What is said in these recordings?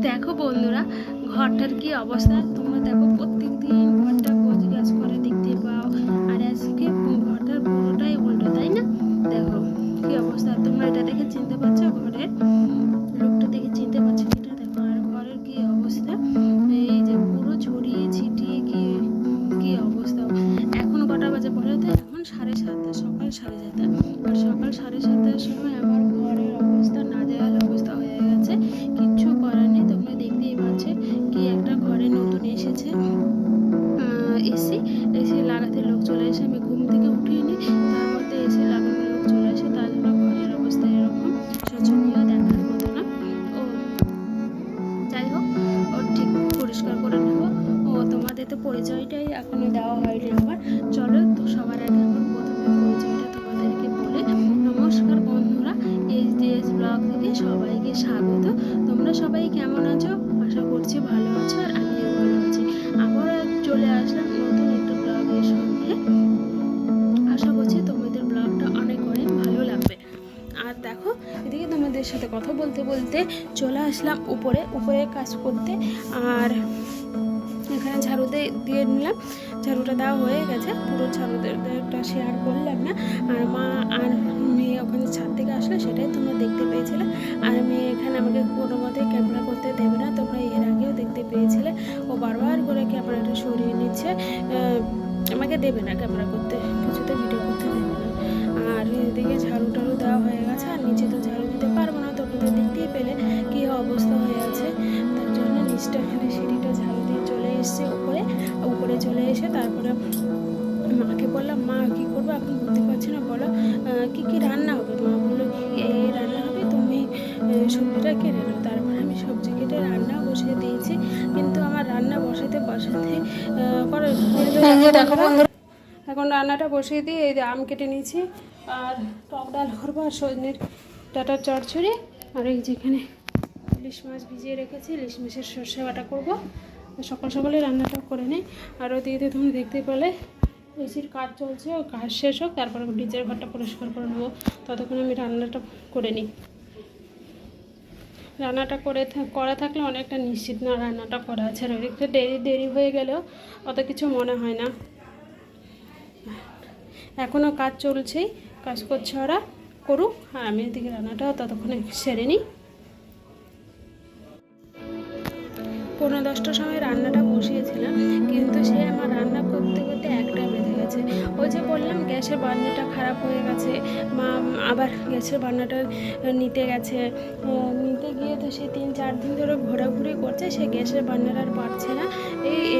দেখো বন্ধুরা, ঘরটার কি অবস্থা তোমরা দেখো। প্রত্যেকদিন ঘরটা গোছ গাছ করে দেখতে পাও, আর আজকে ঘরটার পুরোটাই উল্টো, তাই না? দেখো কি অবস্থা। তোমরা এটা দেখে চিনতে পারছো, ঘরের লোকটা দেখে চিনতে পারছো এটা দেখো। আর ঘরের কি অবস্থা, এই যে পুরো ছড়িয়ে ছিটিয়ে কি কি অবস্থা। এখন কটা বাজে বলো তো? এখন 7:30, সকাল 7:30। আর সকাল 7:30-এর সময় আমার ঘরের অবস্থা নাজেহাল অবস্থা হয়ে গেছে। কিচ্ছু করার নেই, তোমরা দেখতেই পাচ্ছ। কি একটা ঘরে নতুন এসেছে এসি, এসি লাগাতে লোক চলে এসে, আমি ঘুম থেকে উঠিয়ে নিই, তার মধ্যে এসি লাগানো লোক চলে আসে, তার জন্য ঘরের অবস্থা এরকম শোচনীয়, দেখার মতো না। ও যাই হোক, ও ঠিক পরিষ্কার করে নেব। ও তোমাদের তো পরিচয়টাই এখনো দেওয়া হয়নি আমার। চলো তো সবার আগে আমার প্রথমে পরিচয়টা তোমাদেরকে বলে। নমস্কার বন্ধুরা, এইচডিএস ব্লগ থেকে সবাইকে স্বাগত। তোমরা সবাই কেমন আছো? আশা করছি ভালো আছো, আর আমিও ভালো আছি। আবার চলে আসলাম নতুন একটা ব্লগের সঙ্গে। আশা করছি তোমাদের ব্লগটা অনেক অনেক ভালো লাগবে। আর দেখো, এদিকে তোমাদের সাথে কথা বলতে বলতে চলে আসলাম উপরে উপরে কাজ করতে। আর এখানে ঝাড়ু দিয়ে নিলাম, ঝাড়ুটা দেওয়া হয়ে গেছে, পুরো ঝাড়ুটা শেয়ার করলাম না। আর মা আর মেয়ে ওখানে ছাদ থেকে আসলে সেটাই তোমরা দেখতে পেয়েছিলে। আর মেয়ে এখানে আমাকে কোনো মতেই ক্যামেরা করতে দেবে না, তোমরা এর আগেও দেখতে পেয়েছিলে। ও বারবার করে ক্যামেরাটা সরিয়ে নিচ্ছে, আমাকে দেবে না ক্যামেরা করতে, কিছুতে ভিডিও করতে দেবে না। আর এদিকে ঝাড়ু টাড়ু দেওয়া হয়ে গেছে, আর নিচে তো ঝাড়ু দিতে পারবো না, তোমরা তো দেখতেই পেলে কী অবস্থা হয়ে আছে। তার জন্য নিচটা এখানে সিঁড়িটা ঝাড়ু দিয়ে চলে এসছে উপরে। উপরে চলে এসে তারপরে মাকে বললাম, মা কী করবো এখন বুঝতে পারছি না, বলো কী কী রান্না হবে। মা বললো এই রান্না হবে, তুমি সবজিটা কেটে নাও। তারপরে আমি সবজি কেটে রান্না বসিয়ে দিয়েছি, কিন্তু আমার রান্না বসাতে দেখো বন্ধুরা, এখন রান্নাটা বসিয়ে দিয়ে এই যে আম কেটে নিয়েছি, আর টক ডাল করবো, আর সজনের ডাঁটার চচ্চড়ি, আর এই যেখানে ইলিশ মাছ ভিজিয়ে রেখেছি, ইলিশ মাছের সর্ষে বাটা করবো। সকাল সকালে রান্নাটা করে নিই। আর ওদিকে তুমি দেখতে পেলে এসির কাজ চলছে, ও কাজ শেষ হোক, তারপরে নিচের ঘরটা পরিষ্কার করে নেবো। ততক্ষণ আমি রান্নাটা করে নিই। রান্নাটা করা থাকলে অনেকটা নিশ্চিত না রান্নাটা করা আছে, আর ওইদিকটা দেরি হয়ে গেলেও অত কিছু মনে হয় না। এখনও কাজ চলছেই, কাজ করছে ওরা, করুক, আর আমি এদিকে রান্নাটাও ততক্ষণে সেরে নিই। 9:30টার সময় রান্নাটা বসিয়েছিলাম, কিন্তু সে আমার রান্না করতে করতে 1টা বেজে গেছে। ওই যে বললাম গ্যাসের বার্নারটা খারাপ হয়ে গেছে, মা আবার গ্যাসের বার্নারটা নিতে গেছে। নিতে গিয়ে তো সে 3-4 দিন ধরে ঘোরাঘুরি করছে, সে গ্যাসের বার্নার আর পাচ্ছে না।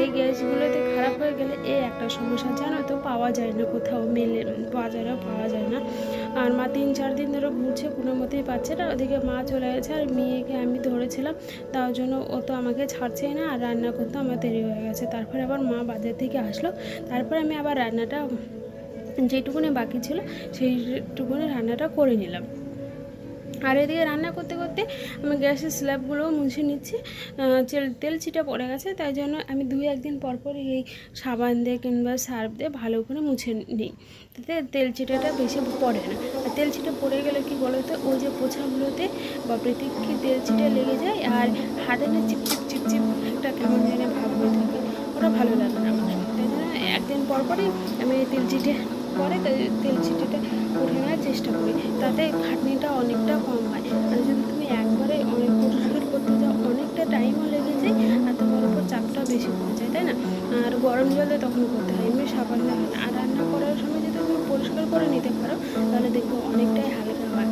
এই গ্যাসগুলোতে খারাপ হয়ে গেলে এই একটা সমস্যা, জানো তো, পাওয়া যায় না কোথাও, বাজারেও পাওয়া যায় না। আর মা 3-4 দিন ধরে ঘুরছে, কোনো মতেই পাচ্ছে না। ওদিকে মা চলে গেছে, আর মেয়েকে আমি ধরেছিলাম, তার জন্য ও তো আমাকে ছাড়ছেই না, আর রান্না করতে আমার দেরি হয়ে গেছে। তারপরে আবার মা বাজার থেকে আসলো, তারপরে আমি আবার রান্নাটা যেটুকুনি বাকি ছিল সেইটুকুনি রান্নাটা করে নিলাম। আর এদিকে রান্না করতে করতে আমি গ্যাসের স্ল্যাবগুলোও মুছে নিচ্ছি। তেল ছিটা পড়ে গেছে, তাই জন্য আমি 2-1 দিন পর এই সাবান দিয়ে কিংবা সার্ফ দিয়ে ভালো করে মুছে নিই, তাতে তেল ছিটাটা বেশি পড়ে না। আর তেল ছিটা পড়ে গেলে কি বলো তো, ওই যে পোছাগুলোতে বা প্রত্যেককে তেল ছিটা লেগে যায়, আর হাতে না চিপচিপ চিপচিপ একটা কেমন যেন ভাব হয়ে থাকে, ওটা ভালো লাগে না আমার। তাই জন্য 1 দিন পর আমি তেল ছিটে পরে তেল ছিটেটা উঠে নেওয়ার চেষ্টা করি, তাতে খাটনিটা অনেকটা কম হয়। আর যদি তুমি একবারে অনেক পরিষ্কার করতে যাও, অনেকটা টাইমও লেগে যায়, আর তোমার উপর চাপটা বেশি পড়ে যায়, তাই না? আর গরম জলে তখন করতে হয়, এমনি সাবান হয় না। আর রান্না করার সময় যদি তুমি পরিষ্কার করে নিতে পারো, তাহলে দেখবো অনেকটাই হালকা হয়।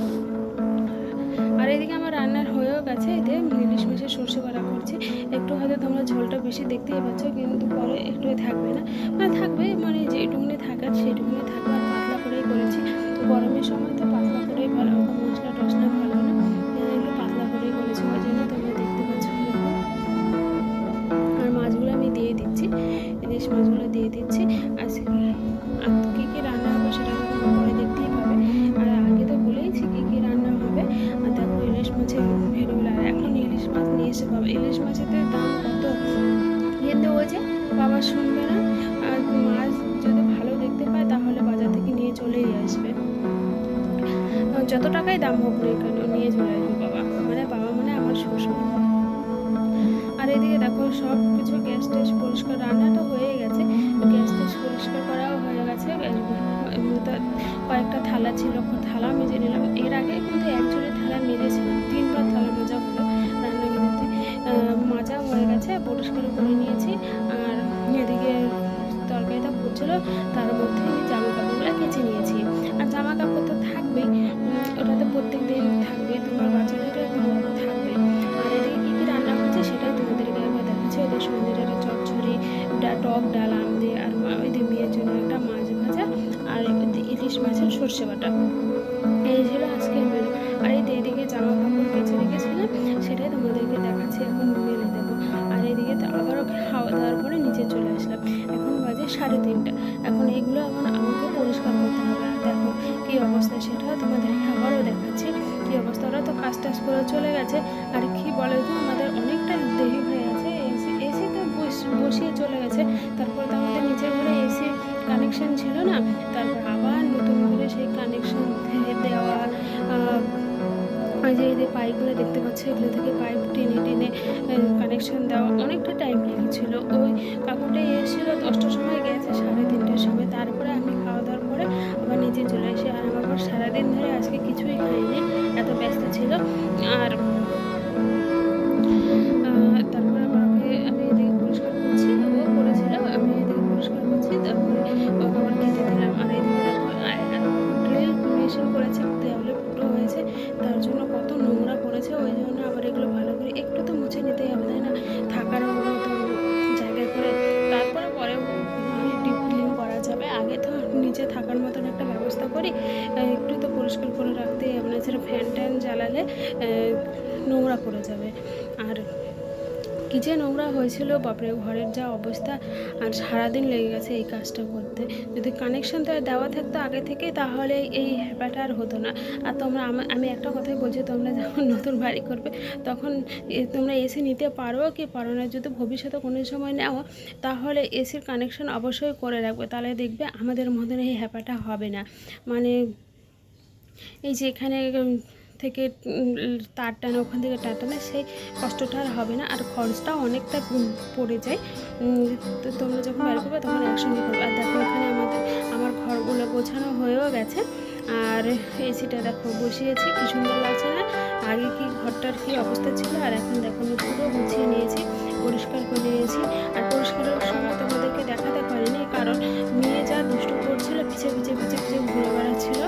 আর এদিকে আমার রান্নার হয়েও গেছে, এতে ইলিশ মাছের সর্ষে বাটা করছি। একটু হয়তো তোমরা ঝোলটা বেশি দেখতেই পাচ্ছ, কিন্তু পরে একটু থাকবে না, থাকবে, মানে যেটুকুনি থাকার সেটুকুনি থাকবে। আর পাতলা করেই করেছি, গরমের সময় তো পাতলা করেই ভালো, মশলা টশলা ভালো না, একটু পাতলা করেই করেছি, ওই জন্য তোমরা দেখতে পাচ্ছ এরকম। আর মাছগুলো আমি দিয়ে দিচ্ছি, ইলিশ মাছগুলো দিয়ে দিচ্ছি। আর কী কী রান্না হবে সেটা তোমরা পরে দেখতেই পাবে। আর আগে তো বলেইছি কী কী রান্না হবে। আর দেখো ইলিশ মাছের ভেড়গুলো, আর এখন ইলিশ মাছ নিয়ে এসে বাবা, ইলিশ মাছের দাম কত, কিন্তু ওই যে বাবা শুনবে না। আর মাছ যদি ভালো দেখতে পায় তাহলে বাজার থেকে নিয়ে চলেই আসবে, যত টাকাই দাম হোক না কেন নিয়ে চলে আসবে বাবা। মানে বাবা মানে আমার সব কিছু গ্যাস ট্যাস পরিষ্কার, রান্নাটা হয়ে গেছে, গ্যাস ট্যাস পরিষ্কার করাও হয়ে গেছে। এমনিতে কয়েকটা থালা ছিল, থালা মেজে নিলাম। এর আগে কিন্তু একজনের থালা মেজেছিলাম, 3বার থালা মাজা হলো রান্নাঘরেতে। মাজা হয়ে গেছে, পরিষ্কার করে নিয়েছি। আর এদিকে তরকারিটা ফুটছিল, তার মধ্যে আমি জামা কাপড়গুলো কেচে নিয়েছি। আর জামা কাপড় তো থাকবেই, ওটাতে প্রত্যেক দিন থাকবে, তোমার বাচ্চাদেরও জামা কাপড় থাকবে। আর এদিকে কী কী রান্না হচ্ছে সেটাই তোমাদেরকে একবার দেখাচ্ছি। ওদের সন্ধ্যের একটা চচ্চড়ি, টক ডাল আম দিয়ে, আর ওই মেয়ের জন্য একটা মাছ ভাজা, আর ইলিশ মাছের সর্ষে বাটা। এই ছিল আজকের মেনু। আর এইদিকে জামা কাপড় কেচে রেখেছিলাম, সেটাই তোমাদেরকে দেখাচ্ছি, এখন মেলে দেবো। আর এদিকে তো আবারও খাওয়া দাওয়ার পরে নিচে চলে আসলাম। এখন বাজে 3:30। এখন এগুলো আমাকে পরিষ্কার করতে হবে। আর দেখো কী অবস্থা, সেটাও তোমাদেরকে আবারও দেখাচ্ছি কী অবস্থা। ওরা তো কাজ টাজ করে চলে গেছে। আর কি বলে তো, আমাদের অনেকটা দেরি হয়ে গেছে। এসিতে বসিয়ে চলে গেছে, তারপর তো আমাদের নিচের ঘরে এসি কানেকশান ছিল না, তারপর আবার নতুন করে সেই কানেকশান দেওয়া। ওই যে এই যে পাইপগুলো দেখতে পাচ্ছি, এগুলো থেকে পাইপ টেনে টেনে কানেকশান দেওয়া, অনেকটা টাইম লেগেছিলো। ওই কাকুটা এসেছিলো 10টার সময়, গেছে 3:30টার সময়। তারপরে আমি খাওয়া দাওয়ার পরে আবার নিচে চলে আসি। আর আমার আবার সারাদিন ধরে আজকে কিছুই খাইনি, এত ব্যস্ত ছিল। আর তারপরে আবার আমি এদিকে পরিষ্কার করছি, ও করেছিল, আমি এদিকে পরিষ্কার করছি, তারপরে ওকে আবার খেতে দিলাম। আর এদিকে দেখো ড্রিল মেশিন করেছে, দেওয়ালে ফুটো হয়েছে, তার জন্য কত নোংরা পড়েছে। ওই জন্য আবার এগুলো ভালো করে একটু তো মুছে নিতেই হবে, তাই না, থাকার মতো জায়গায় করে। তারপরে পরে ডিপ ক্লিন করা যাবে, আগে তো নিচে থাকার মতন একটা ব্যবস্থা করি, একটু তো পরিষ্কার করে রাখতেই হবে, না সেটা ফ্যান ট্যান জ্বালালে নোংরা পড়ে যাবে। আর কী যে নোংরা হয়েছিল বাপরে, ঘরের যা অবস্থা। আর সারাদিন লেগে গেছে এই কাজটা করতে। যদি কানেকশান তো দেওয়া থাকতো আগে থেকে, তাহলে এই হ্যাপাটা আর হতো না। আর আমি একটা কথাই বলছি, তোমরা যখন নতুন বাড়ি করবে তখন তোমরা এসি নিতে পারো কি পারো না, যদি ভবিষ্যতে কোনো সময় নাও, তাহলে এসির কানেকশান অবশ্যই করে রাখবে, তাহলে দেখবে আমাদের মতন এই হ্যাপাটা হবে না। মানে এই যে এখানে থেকে তার টানা, ওখান থেকে তার টানা, সেই কষ্টটা আর হবে না। আর খরচটাও অনেকটা পড়ে যায়। তো তোমরা যখন বের করবে তখন একসঙ্গে করবে। আর দেখো এখানে আমার ঘরগুলো গোছানো হয়েও গেছে। আর এসিটা দেখো বসিয়েছি, কি সুন্দর লাগছে না? আগে কি ঘরটার কী অবস্থা ছিল, আর এখন দেখো আমি পুরো গুছিয়ে নিয়েছি, পরিষ্কার করে নিয়েছি। আর পরিষ্কারের সময় তোমাদেরকে দেখাতে পারিনি, কারণ মেয়ে যা দুষ্ট করছিল, পিছিয়ে পিছিয়ে পিছিয়ে পিছিয়ে ঘুরে বেড়াচ্ছিল,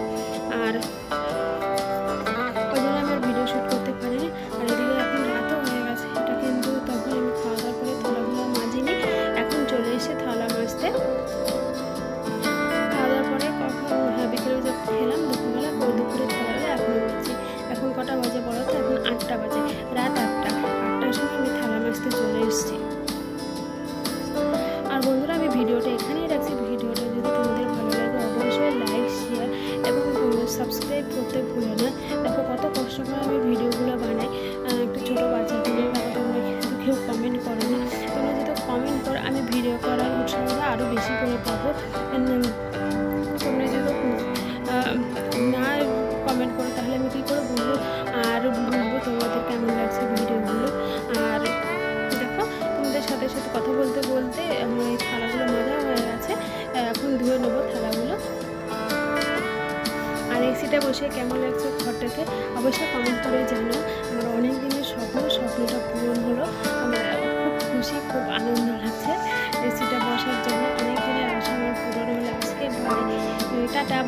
আর ওই জন্য আমার ভিডিও শ্যুট করতে পারিনি। আর এদিকে এখন রাতও হয়ে গেছে, এটা কিন্তু তখন আমি খাওয়া দাওয়ার পরে থালাগুলো মাজিনি, এখন চলে এসে থালা মাজতে। খাওয়া দাওয়ার পরে বিকেলে যে খেলাম দুপুরবেলা, দুপুরে থালাবেলা এখন মাজি। এখন কটা বাজে বলো তো? এখন 8টা বাজে, রাত 8টার সময় আমি থালা মাজতে চলে এসেছি। আর বন্ধুরা, আমি ভিডিওটা এখানেই রাখছি। ভিডিওটা যদি তোমাদের ভালো লাগে অবশ্যই লাইক, শেয়ার এবং সাবস্ক্রাইব করতে ভুলো না। দেখো কত কষ্ট করে আমি ভিডিওগুলো বানাই, একটা ছোটো বাচ্চাকে নিয়ে। দেখো তোমরা কিন্তু কেউ কমেন্ট করো না, তোমরা যদি কমেন্ট করো আমি ভিডিও করার উৎসাহটা আরও বেশি করে পাবো। তোমরা যদি না কমেন্ট করো তাহলে আমি কী করে বলবো, আর বলবো তোমাদের কেমন লাগছে ভিডিওগুলো। আর দেখো তোমাদের সাথে সাথে কথা বলতে বলতে আমার এই থালাগুলো মাজা হয়ে গেছে, এখন ধুয়ে নেবো থালাগুলো। আর এসিটা বসে কেমন লাগছে ঘরটাতে অবশ্যই কমেন্ট করে জানো। আমার অনেক দিনের স্বপ্নটা পূরণ হলো, আমার খুব খুশি, খুব আনন্দ লাগছে এসিটা বসার জন্য। অনেক দিনের আশা আমার পূরণ হলো আজকে। টাটা।